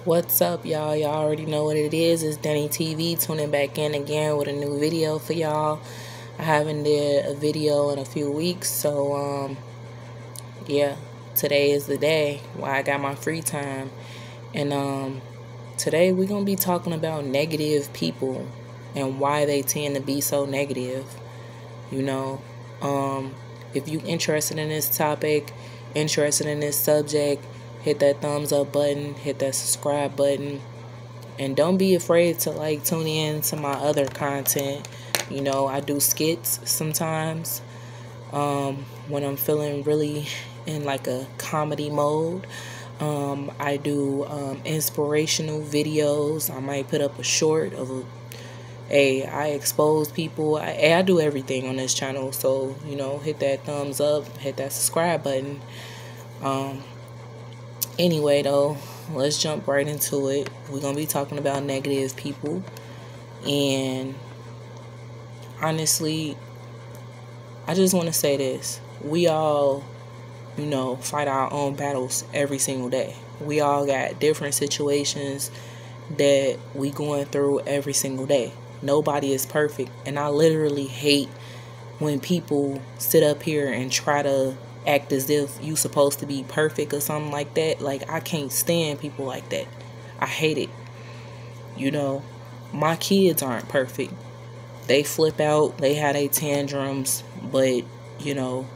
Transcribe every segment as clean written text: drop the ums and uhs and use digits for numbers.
What's up, y'all? Y'all already know what it is. It's Denny TV tuning back in again with a new video for y'all. I haven't did a video in a few weeks, so yeah, today is the day why I got my free time. And today we're gonna be talking about negative people and why they tend to be so negative. You know, if you interested in this topic, interested in this subject, hit that thumbs up button, hit that subscribe button, and don't be afraid to tune in to my other content. You know, I do skits sometimes when I'm feeling really in like a comedy mode. I do inspirational videos. I might put up a short of I expose people. I do everything on this channel. So, you know, hit that thumbs up, hit that subscribe button. Anyway, though, let's jump right into it. We're going to be talking about negative people. And honestly, I just want to say this. We all, you know, fight our own battles every single day. We all got different situations that we going through every single day. Nobody is perfect. And I literally hate when people sit up here and try to act as if you supposed to be perfect or something like that. Like, I can't stand people like that. I hate it. You know, my kids aren't perfect. They flip out, they have their tantrums, but, you know,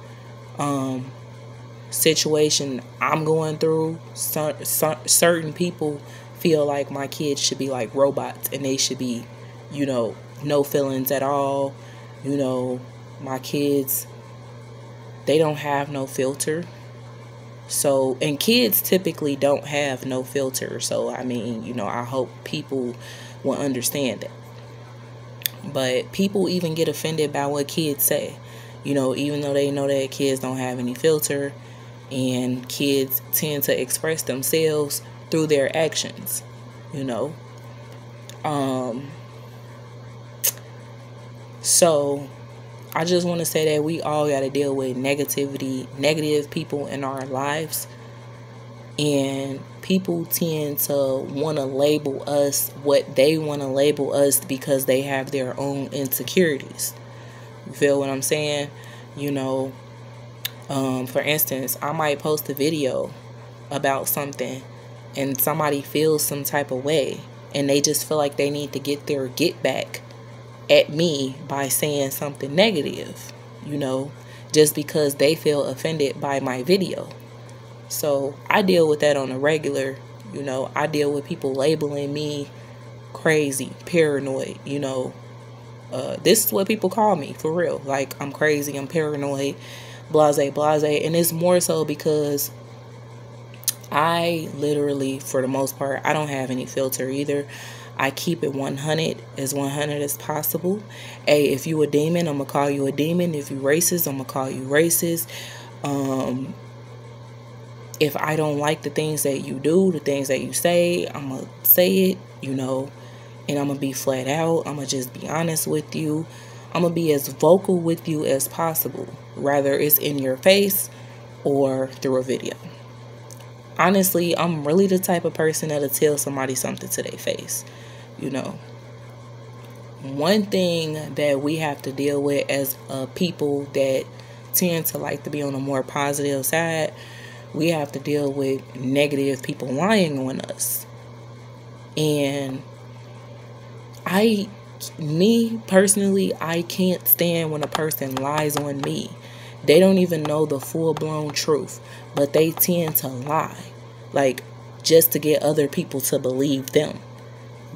situation I'm going through, certain people feel like my kids should be like robots and they should be, you know, no feelings at all. You know, my kids, they don't have no filter. So, and kids typically don't have no filter. So, I mean, you know, I hope people will understand that. But people even get offended by what kids say. You know, even though they know that kids don't have any filter, and kids tend to express themselves through their actions, you know. So I just want to say that we all got to deal with negative people in our lives. And people tend to want to label us what they want to label us because they have their own insecurities. You feel what I'm saying? You know, for instance, I might post a video about something and somebody feels some type of way and they just feel like they need to get their get back at me by saying something negative, you know, just because they feel offended by my video. So I deal with that on a regular. You know, I deal with people labeling me crazy, paranoid, you know. This is what people call me, for real. Like, I'm crazy, I'm paranoid, blase, blase. And it's more so because I literally, for the most part, I don't have any filter either. I keep it 100 as possible. Hey, if you a demon, I'm going to call you a demon. If you racist, I'm going to call you racist. If I don't like the things that you do, the things that you say, I'm going to say it, you know, and I'm going to be flat out. I'm going to just be honest with you. I'm going to be as vocal with you as possible, whether it's in your face or through a video. Honestly, I'm really the type of person that'll tell somebody something to their face, you know. One thing that we have to deal with as people that tend to like to be on a more positive side, we have to deal with negative people lying on us. And me personally, I can't stand when a person lies on me. They don't even know the full-blown truth, but they tend to lie, like, just to get other people to believe them.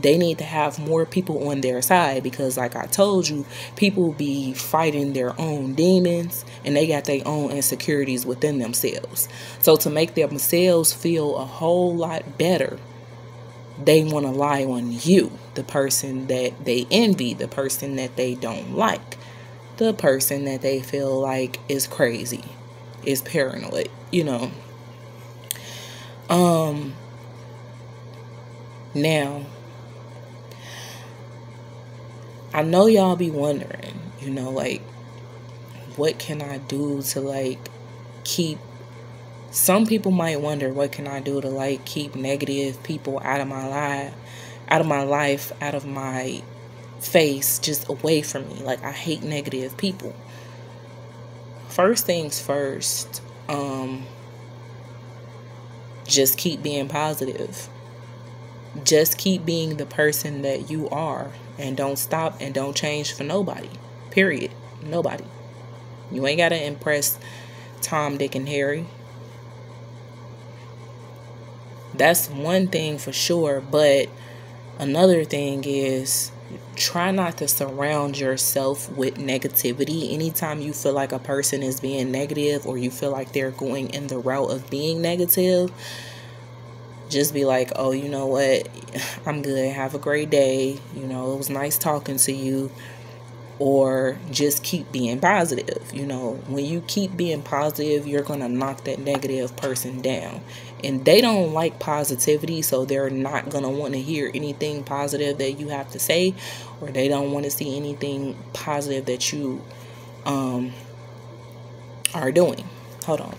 They need to have more people on their side because, like I told you, people be fighting their own demons and they got their own insecurities within themselves. So to make themselves feel a whole lot better, they want to lie on you, the person that they envy, the person that they don't like, the person that they feel like is crazy, is paranoid, you know. Now, I know y'all be wondering, you know, like, what can I do to, like, keep Some people might wonder, what can I do to like keep negative people out of my life, out of my face, just away from me. Like, I hate negative people. First things first, just keep being positive. Just keep being the person that you are, and don't stop and don't change for nobody. Period. Nobody. You ain't gotta impress Tom, Dick, and Harry. That's one thing for sure. But another thing is, try not to surround yourself with negativity. Anytime you feel like a person is being negative, or you feel like they're going in the route of being negative, just be like, oh, you know what? I'm good. Have a great day. You know, it was nice talking to you. Or just keep being positive. You know, when you keep being positive, you're going to knock that negative person down. And they don't like positivity, so they're not going to want to hear anything positive that you have to say, or they don't want to see anything positive that you are doing. Hold on.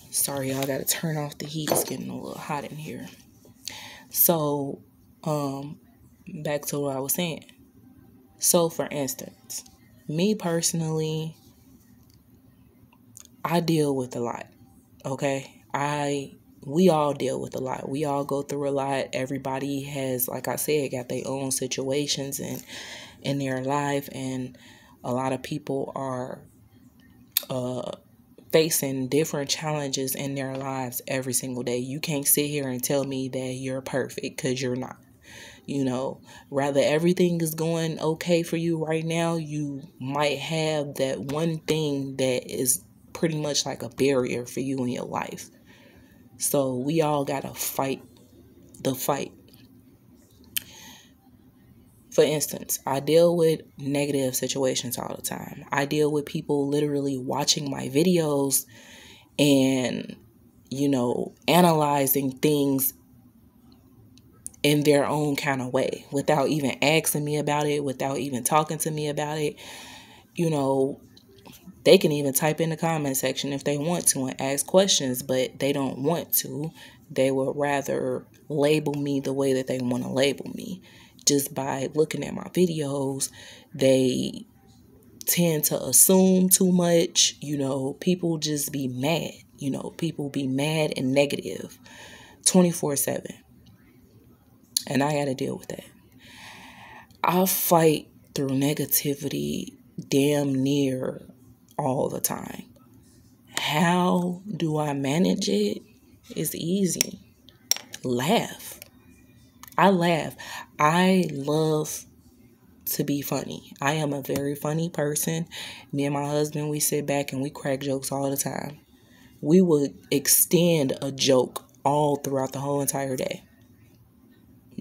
Sorry, y'all, got to turn off the heat. It's getting a little hot in here. So, back to what I was saying. So, for instance, me personally, I deal with a lot. Okay? We all deal with a lot. We all go through a lot. Everybody has, like I said, got their own situations in their life, and a lot of people are facing different challenges in their lives every single day. You can't sit here and tell me that you're perfect, because you're not. You know, rather everything is going okay for you right now, you might have that one thing that is pretty much like a barrier for you in your life. So we all gotta fight the fight. For instance, I deal with negative situations all the time. I deal with people literally watching my videos and, you know, analyzing things in their own kind of way, without even asking me about it, without even talking to me about it. You know, they can even type in the comment section if they want to and ask questions, but they don't want to. They would rather label me the way that they want to label me. Just by looking at my videos, they tend to assume too much. You know, people just be mad. You know, people be mad and negative 24/7. And I got to deal with that. I fight through negativity damn near all the time. How do I manage it? It's easy. Laugh. I laugh. I love to be funny. I am a very funny person. Me and my husband, we sit back and we crack jokes all the time. We would extend a joke all throughout the whole entire day.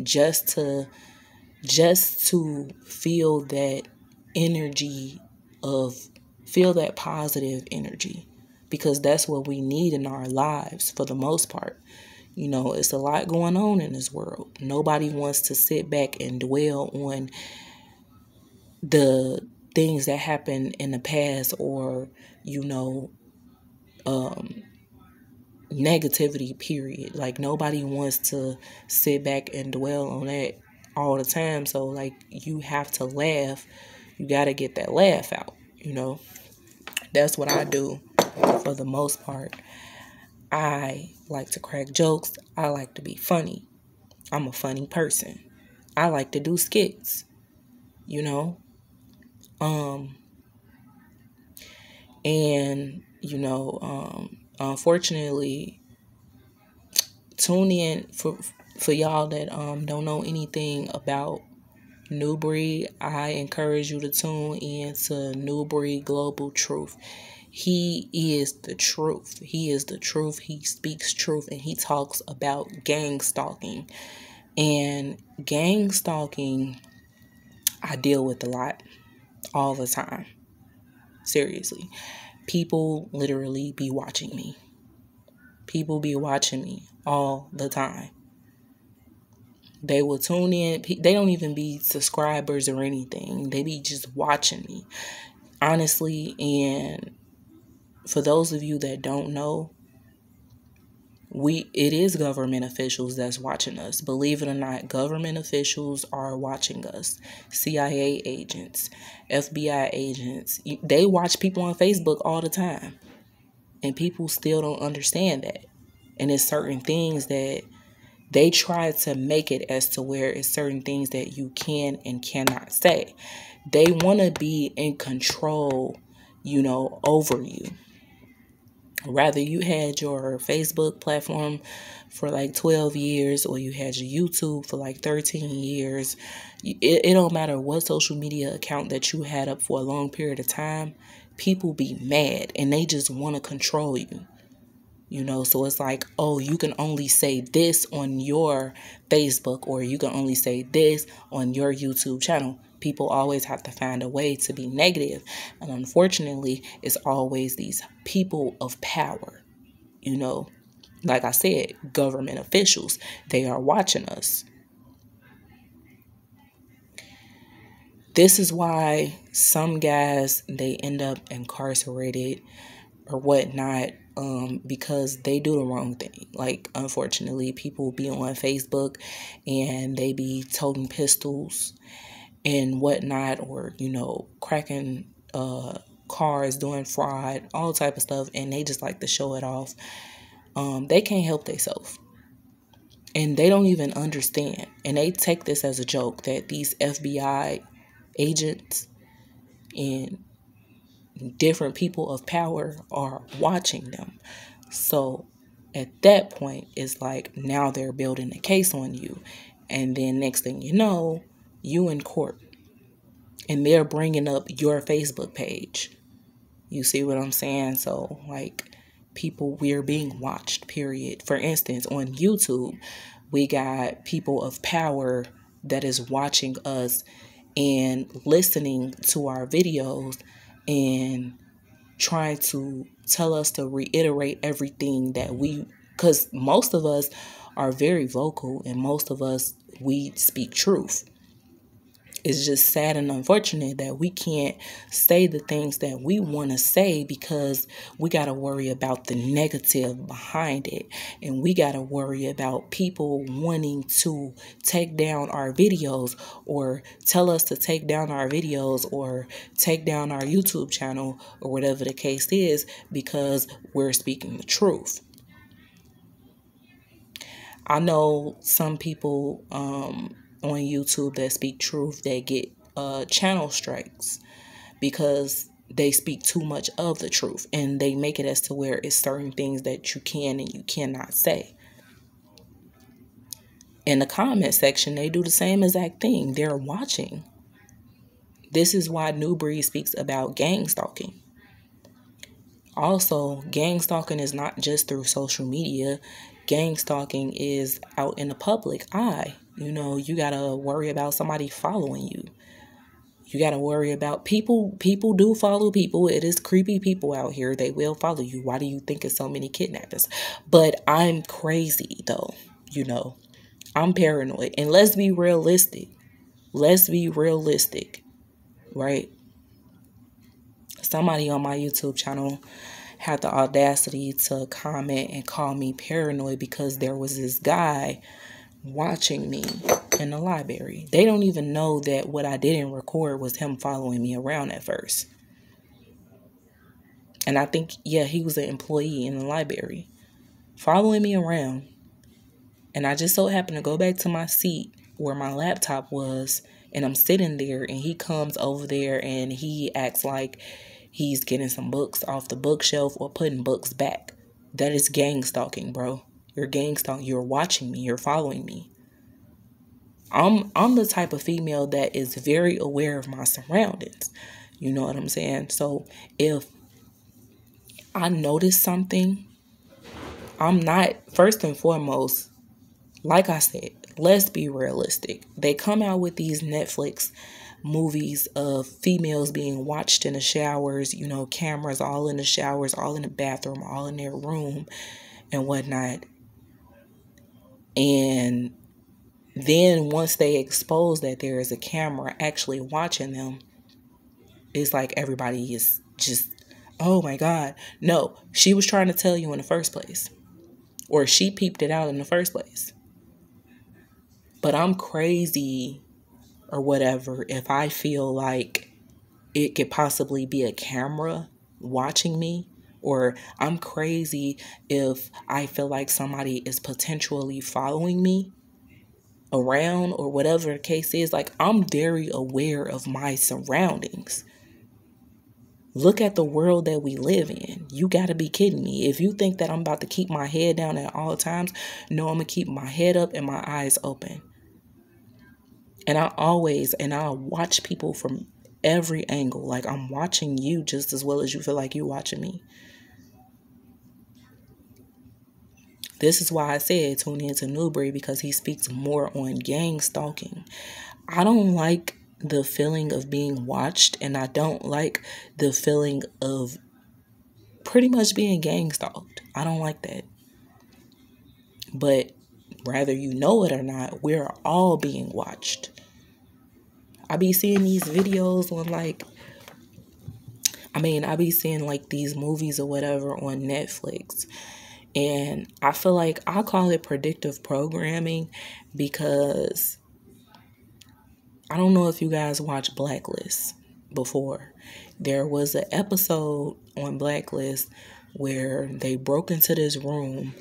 Just to feel that energy feel that positive energy, because that's what we need in our lives for the most part. You know, it's a lot going on in this world. Nobody wants to sit back and dwell on the things that happened in the past, or, you know, negativity, period. Like, nobody wants to sit back and dwell on that all the time. So, like, you have to laugh. You got to get that laugh out, you know. That's what I do for the most part. I like to crack jokes. I like to be funny. I'm a funny person. I like to do skits, you know. And, you know, unfortunately, tune in for y'all that don't know anything about Newbury. I encourage you to tune in to Newbury Global Truth. He is the truth. He is the truth. He speaks truth, and he talks about gang stalking. And gang stalking, I deal with a lot all the time. Seriously. People literally be watching me. People be watching me all the time. They will tune in. They don't even be subscribers or anything. They be just watching me, honestly. And for those of you that don't know, it is government officials that's watching us. Believe it or not, government officials are watching us. CIA agents, FBI agents, they watch people on Facebook all the time. And people still don't understand that. And it's certain things that they try to make it as to where it's certain things that you can and cannot say. They want to be in control, over you. Rather you had your Facebook platform for like 12 years or you had your YouTube for like 13 years. It don't matter what social media account that you had up for a long period of time. People be mad and they just want to control you. So it's like, oh, you can only say this on your Facebook or you can only say this on your YouTube channel. People always have to find a way to be negative. And unfortunately, it's always these people of power, like I said, government officials. They are watching us. This is why some guys, they end up incarcerated or whatnot, because they do the wrong thing. Like, unfortunately, people be on Facebook and they be toting pistols and whatnot, or, cracking cars, doing fraud, all type of stuff, and they just like to show it off. They can't help themselves. And they don't even understand. And they take this as a joke that these FBI agents and different people of power are watching them. So at that point, it's like now they're building a case on you. And then next thing you know, you in court. And they're bringing up your Facebook page. You see what I'm saying? So, like, people, we're being watched, period. For instance, on YouTube, we got people of power that is watching us and listening to our videos and trying to tell us to reiterate everything that because most of us are very vocal and most of us, we speak truth. It's just sad and unfortunate that we can't say the things that we want to say because we got to worry about the negative behind it. And we got to worry about people wanting to take down our videos or tell us to take down our videos or take down our YouTube channel or whatever the case is because we're speaking the truth. I know some people on YouTube that speak truth, they get channel strikes because they speak too much of the truth and they make it as to where it's certain things that you can and you cannot say. In the comment section, they do the same exact thing. They're watching. This is why New Breed speaks about gang stalking. Also, gang stalking is not just through social media. Gang stalking is out in the public eye. You got to worry about somebody following you. You got to worry about people. People do follow people. It is creepy people out here. They will follow you. Why do you think it's so many kidnappers? But I'm crazy, though. I'm paranoid. And let's be realistic. Right? Somebody on my YouTube channel had the audacity to comment and call me paranoid because there was this guy watching me in the library. They don't even know that what I didn't record was him following me around at first. And I think, he was an employee in the library following me around. And I just so happened to go back to my seat where my laptop was, and I'm sitting there, and he comes over there and he acts like he's getting some books off the bookshelf or putting books back. That is gang stalking, bro. You're gang stalking. You're watching me. You're following me. I'm the type of female that is very aware of my surroundings. You know what I'm saying? So if I notice something, I'm not, first and foremost, like I said, let's be realistic. They come out with these Netflix movies of females being watched in the showers, cameras all in the showers, all in the bathroom, all in their room and whatnot. And Then once they expose that there is a camera actually watching them, it's like everybody is just, oh my God. No, she was trying to tell you in the first place. Or she peeped it out in the first place. But I'm crazy or whatever if I feel like it could possibly be a camera watching me. Or I'm crazy if I feel like somebody is potentially following me around or whatever the case is. Like, I'm very aware of my surroundings. Look at the world that we live in. You got to be kidding me. If you think that I'm about to keep my head down at all times, no, I'm going to keep my head up and my eyes open. And I watch people from every angle. Like, I'm watching you just as well as you feel like you're watching me. This is why I said tune into Newbury, because he speaks more on gang stalking. I don't like the feeling of being watched, and I don't like the feeling of pretty much being gang stalked. I don't like that. But whether you know it or not, we're all being watched. I be seeing these videos on I be seeing like these movies or whatever on Netflix. And I feel like I call it predictive programming because I don't know if you guys watched Blacklist before. There was an episode on Blacklist where they broke into this room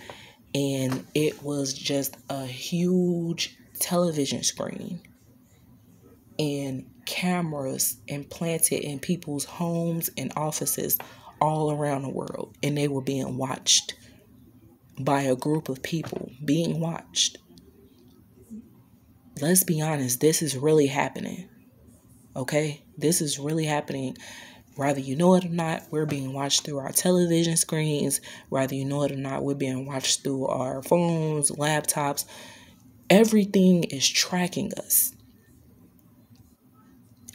and it was just a huge television screen and cameras implanted in people's homes and offices all around the world. And they were being watched by a group of people, being watched. Let's be honest, this is really happening. Okay? This is really happening. Whether you know it or not, we're being watched through our television screens. Whether you know it or not, we're being watched through our phones, laptops. Everything is tracking us.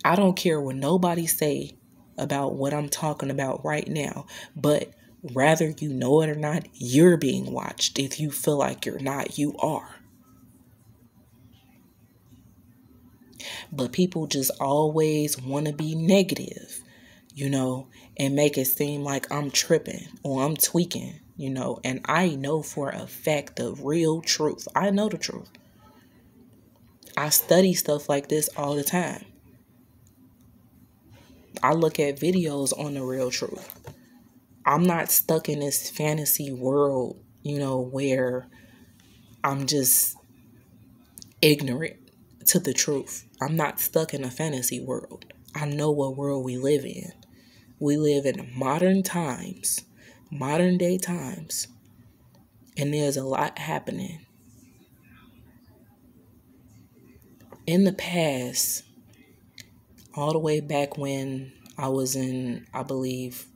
I don't care what nobody say about what I'm talking about right now, but whether you know it or not, you're being watched. If you feel like you're not, you are. But people just always want to be negative, and make it seem like I'm tripping or I'm tweaking, and I know for a fact the real truth. I know the truth. I study stuff like this all the time. I look at videos on the real truth. I'm not stuck in this fantasy world, where I'm just ignorant to the truth. I'm not stuck in a fantasy world. I know what world we live in. We live in modern times, modern day times, and there's a lot happening. In the past, all the way back when I was in, I believe,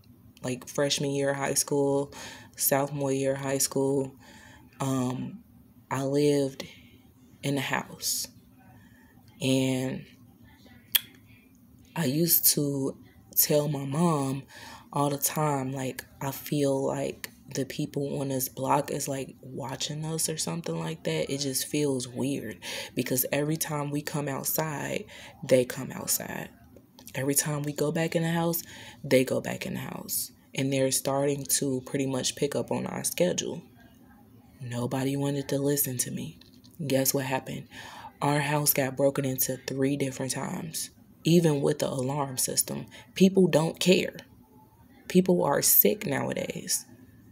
like freshman year of high school, sophomore year of high school, I lived in a house. And I used to tell my mom all the time, like, I feel like the people on this block is like watching us or something like that. It just feels weird because every time we come outside, they come outside. Every time we go back in the house, they go back in the house. And they're starting to pretty much pick up on our schedule. Nobody wanted to listen to me. Guess what happened? Our house got broken into 3 different times. Even with the alarm system. People don't care. People are sick nowadays.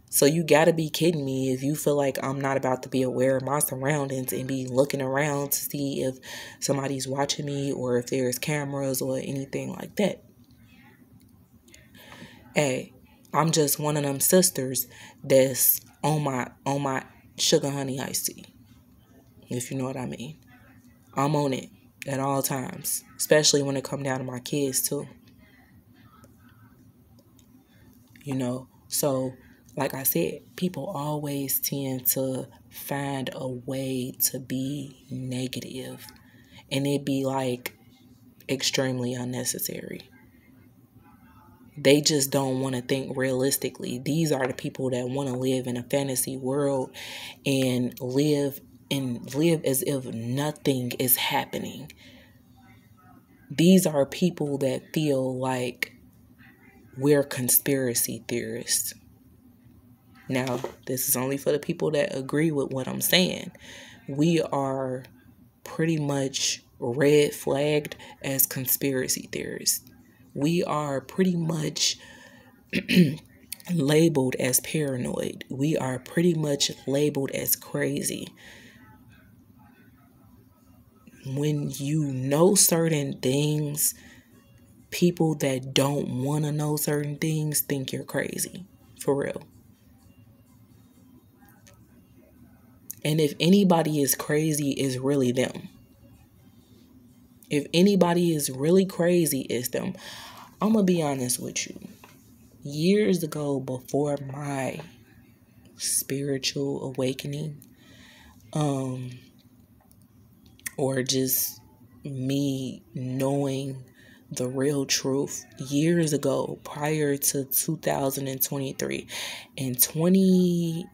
So you gotta be kidding me if you feel like I'm not about to be aware of my surroundings and be looking around to see if somebody's watching me or if there's cameras or anything like that. Hey, I'm just one of them sisters that's on my sugar honey iced tea. If you know what I mean. I'm on it at all times, especially when it come down to my kids too. So like I said, people always tend to find a way to be negative, and it be like extremely unnecessary. They just don't want to think realistically. These are the people that want to live in a fantasy world and live and live as if nothing is happening. These are people that feel like we're conspiracy theorists. Now, this is only for the people that agree with what I'm saying. We are pretty much red flagged as conspiracy theorists. We are pretty much labeled as paranoid. We are pretty much labeled as crazy. When you know certain things, people that don't want to know certain things think you're crazy. For real. And if anybody is crazy, it's really them. If anybody is really crazy, it's them. I'm going to be honest with you. Years ago, before my spiritual awakening, or just me knowing the real truth, years ago, prior to 2023, in 18,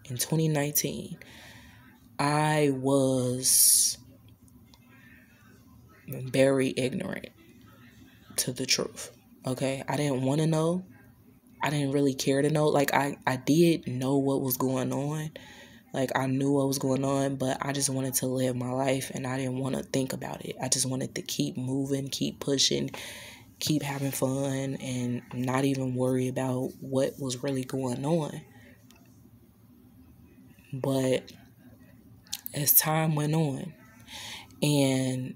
in 2019, I was very ignorant to the truth. Okay, I didn't want to know. I didn't really care to know. Like, I did know what was going on. Like, I knew what was going on, but I just wanted to live my life, and I didn't want to think about it. I just wanted to keep moving, keep pushing, keep having fun, and not even worry about what was really going on. But as time went on, and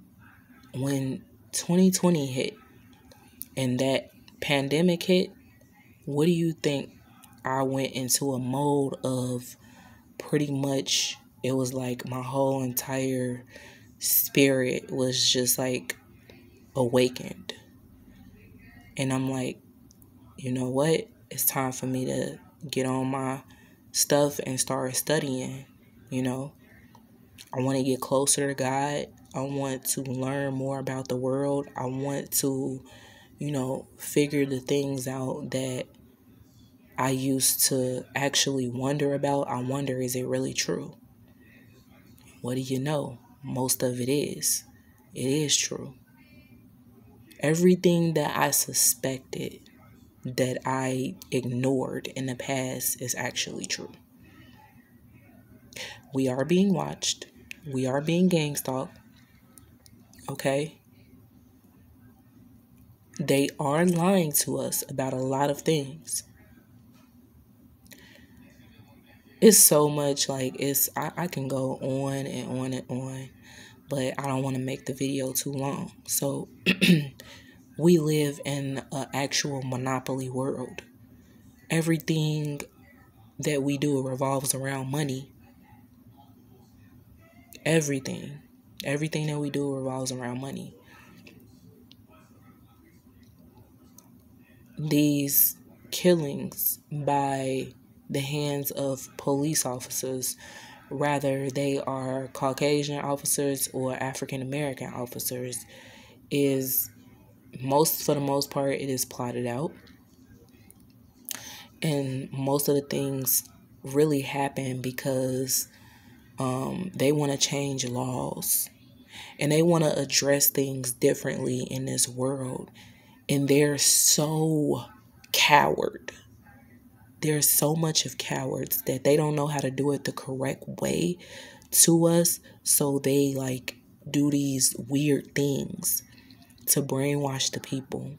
when 2020 hit, and that pandemic hit, what do you think? I went into a mode of pretty much, it was like my whole entire spirit was just like awakened. And I'm like, you know what? It's time for me to get on my stuff and start studying. You know, I want to get closer to God. I want to learn more about the world. I want to, figure the things out that I used to actually wonder about. I wonder, is it really true? What do you know? Most of it is. It is true. Everything that I suspected, that I ignored in the past, is actually true. We are being watched. We are being gang stalked. Okay? They are lying to us about a lot of things. It's so much, like, I can go on and on and on, but I don't want to make the video too long. So we live in an actual monopoly world. Everything that we do revolves around money. Everything that we do revolves around money. These killings by the hands of police officers, whether they are Caucasian officers or African American officers, is for the most part, it is plotted out. And most of the things really happen because they want to change laws, and they want to address things differently in this world. And they're so coward. There's so much of cowards that they don't know how to do it the correct way to us. So they do these weird things to brainwash the people.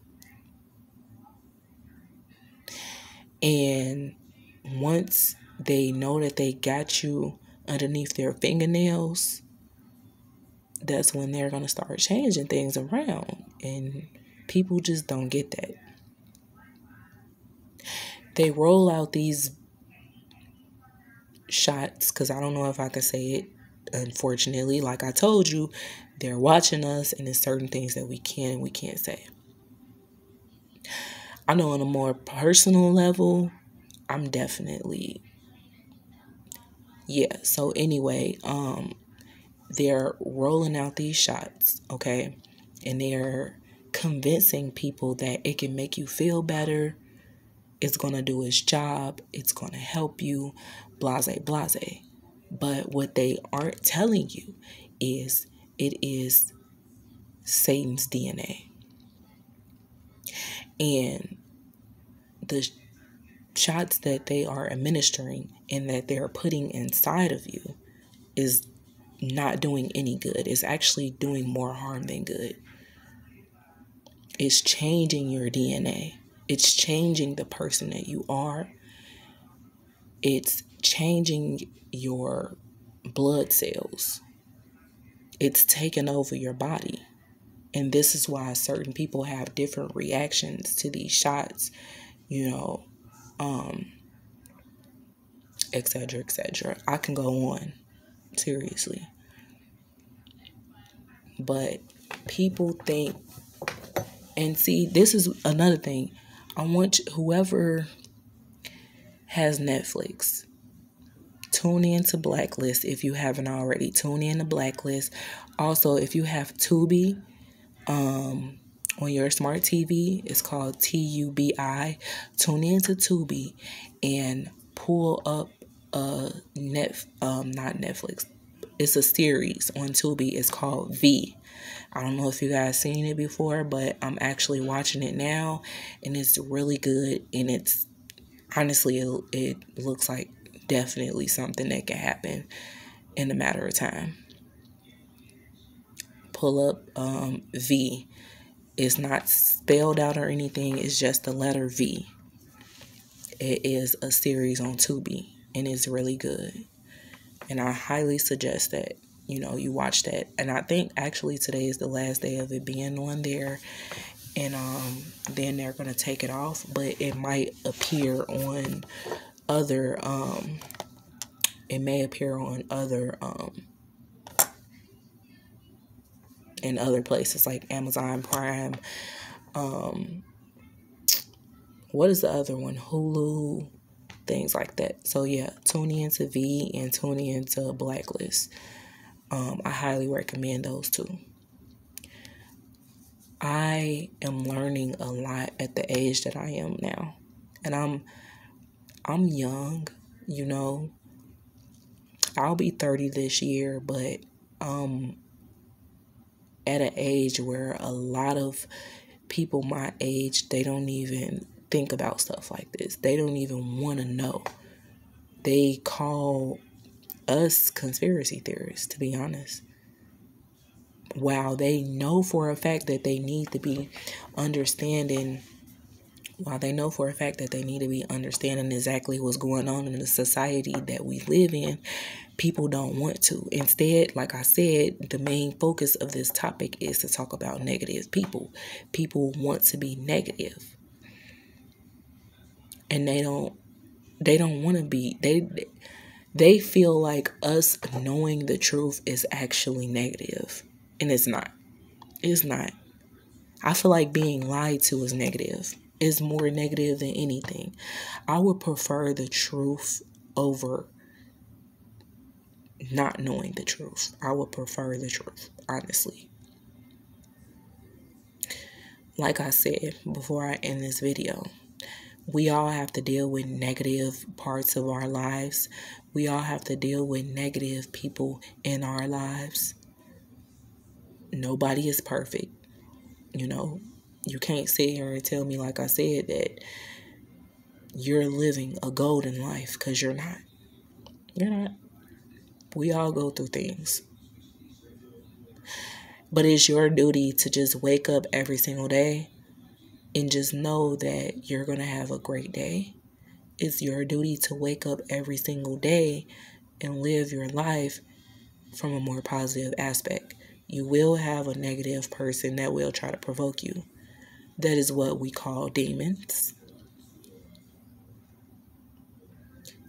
And once they know that they got you underneath their fingernails, that's when they're going to start changing things around. And people just don't get that. They roll out these shots, because I don't know if I can say it, unfortunately. Like I told you, they're watching us, and there's certain things that we can and we can't say. I know on a more personal level, I'm definitely, yeah. So anyway, they're rolling out these shots, okay? And they're convincing people that it can make you feel better. It's going to do its job. It's going to help you, blase, blase. But what they aren't telling you is it is Satan's DNA. And the shots that they are administering and that they're putting inside of you is not doing any good. It's actually doing more harm than good. It's changing your DNA. It's changing the person that you are. It's changing your blood cells. It's taking over your body. And this is why certain people have different reactions to these shots, etc., etc. I can go on, seriously. But people think, and see, this is another thing. I want whoever has Netflix, tune in to Blacklist if you haven't already. Tune in to Blacklist. Also, if you have Tubi on your smart TV, it's called TUBI. Tune in to Tubi and pull up not Netflix. It's a series on Tubi. It's called V. I don't know if you guys seen it before, but I'm actually watching it now, and it's really good. And it's honestly, it looks like definitely something that can happen in a matter of time. Pull up V. It's not spelled out or anything. It's just the letter V. It is a series on Tubi, and it's really good. And I highly suggest that, you watch that. And I think actually today is the last day of it being on there. And then they're going to take it off. But it might appear on other, in other places like Amazon Prime. What is the other one? Hulu, things like that. So yeah, tune in to V and tune in to Blacklist. I highly recommend those two. I am learning a lot at the age that I am now. And I'm young, I'll be 30 this year, but at an age where a lot of people my age, they don't even think about stuff like this. They don't even want to know. They call us conspiracy theorists, to be honest. While they know for a fact that they need to be understanding exactly what's going on in the society that we live in, people don't want to. Instead, like I said, the main focus of this topic is to talk about negative people. People want to be negative. And they don't want to be, they feel like us knowing the truth is actually negative. And it's not. It's not. I feel like being lied to is negative. It's more negative than anything. I would prefer the truth over not knowing the truth. I would prefer the truth, honestly. Like I said before I end this video, we all have to deal with negative parts of our lives. We all have to deal with negative people in our lives. Nobody is perfect. You can't sit here and tell me, like I said, that you're living a golden life, because you're not. You're not. We all go through things. But it's your duty to just wake up every single day and just know that you're going to have a great day. It's your duty to wake up every single day and live your life from a more positive aspect. You will have a negative person that will try to provoke you. That is what we call demons.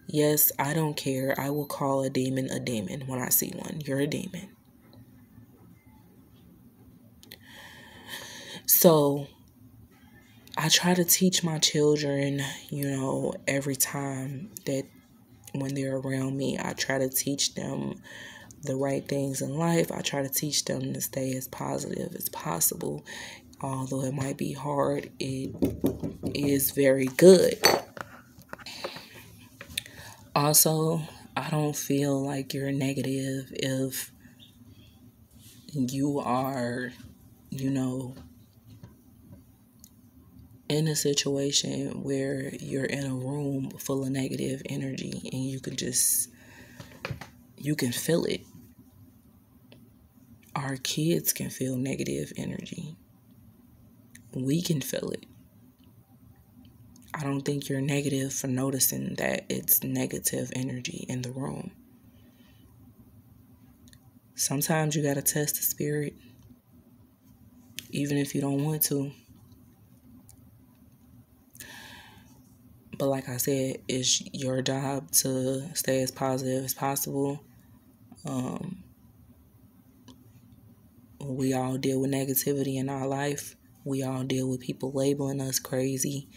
Yes, I don't care. I will call a demon when I see one. You're a demon. So I try to teach my children, every time that when they're around me, I try to teach them the right things in life. I try to teach them to stay as positive as possible. Although it might be hard, it is very good. Also, I don't feel like you're negative if you are, you know, in a situation where you're in a room full of negative energy and you can feel it. Our kids can feel negative energy. We can feel it. I don't think you're negative for noticing that it's negative energy in the room. Sometimes you gotta test the spirit, even if you don't want to. But like I said, it's your job to stay as positive as possible. We all deal with negativity in our life. We all deal with people labeling us crazy,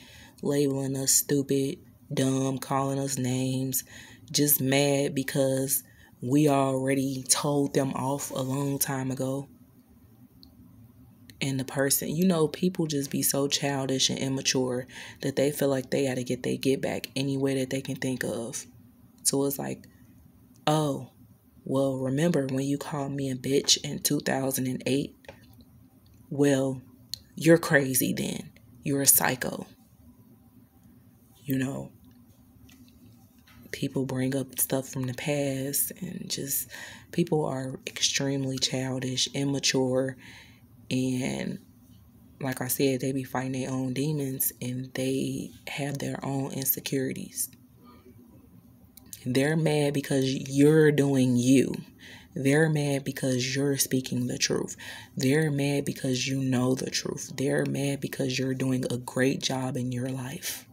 labeling us stupid, dumb, calling us names, just mad because we already told them off a long time ago. And the person, people just be so childish and immature that they feel like they got to get their get back any way that they can think of. So it's like, oh, well, remember when you called me a bitch in 2008? Well, you're crazy then. You're a psycho. People bring up stuff from the past and just people are extremely childish, immature, and like I said, they be fighting their own demons and they have their own insecurities. They're mad because you're doing you. They're mad because you're speaking the truth. They're mad because you know the truth. They're mad because you're doing a great job in your life.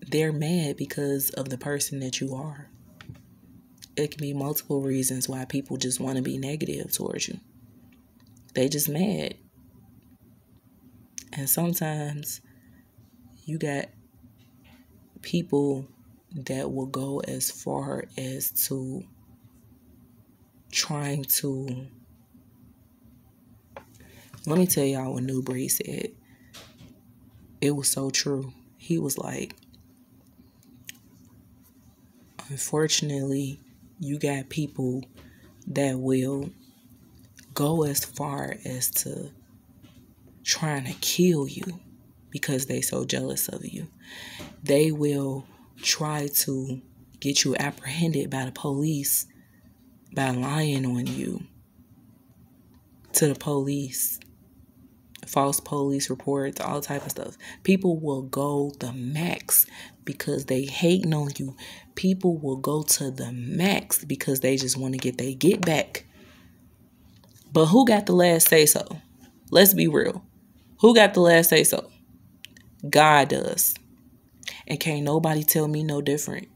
They're mad because of the person that you are. It can be multiple reasons why people just want to be negative towards you. They just mad. And sometimes you got people that will go as far as to trying to... Let me tell y'all what New Breed said. It was so true. He was like, unfortunately, you got people that will go as far as to trying to kill you because they so jealous of you. They will try to get you apprehended by the police by lying on you to the police. False police reports, all type of stuff. People will go the max because they hating on you. People will go to the max because they just want to get their get back. But who got the last say so? Let's be real. Who got the last say so? God does. And can't nobody tell me no different.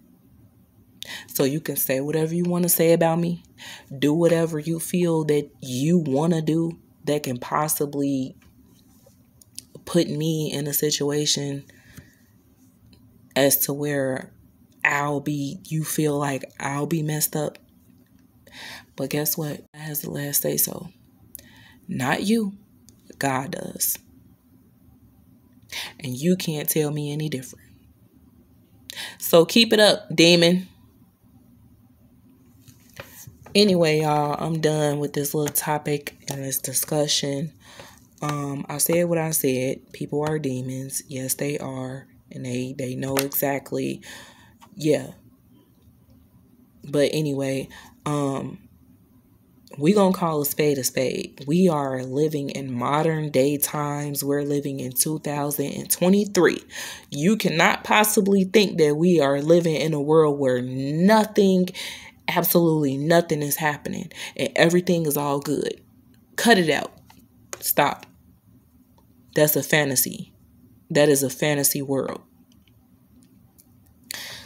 So you can say whatever you want to say about me. Do whatever you feel that you want to do that can possibly put me in a situation as to where you feel like I'll be messed up. But guess what? God has the last say so. Not you. God does. And you can't tell me any different. So keep it up, demon. Anyway, y'all, I'm done with this little topic and this discussion. I said what I said. People are demons. Yes, they are. And they know exactly. Yeah. But anyway, we gonna call a spade a spade. We are living in modern day times. We're living in 2023. You cannot possibly think that we are living in a world where absolutely nothing is happening and everything is all good. Cut it out. Stop. That's a fantasy. That is a fantasy world.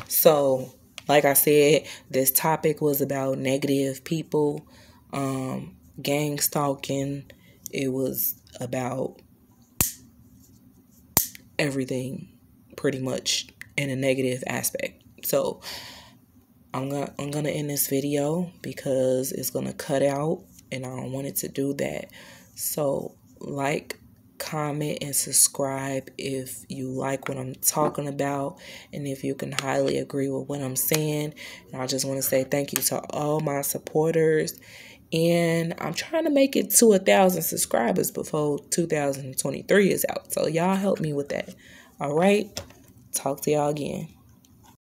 So, like I said, this topic was about negative people, gang stalking. It was about everything pretty much in a negative aspect. So, I'm gonna end this video because it's gonna cut out and I don't want it to do that. So, like, comment, and subscribe if you like what I'm talking about and if you can highly agree with what I'm saying. And I just want to say thank you to all my supporters. And I'm trying to make it to 1,000 subscribers before 2023 is out. So y'all help me with that. All right. Talk to y'all again.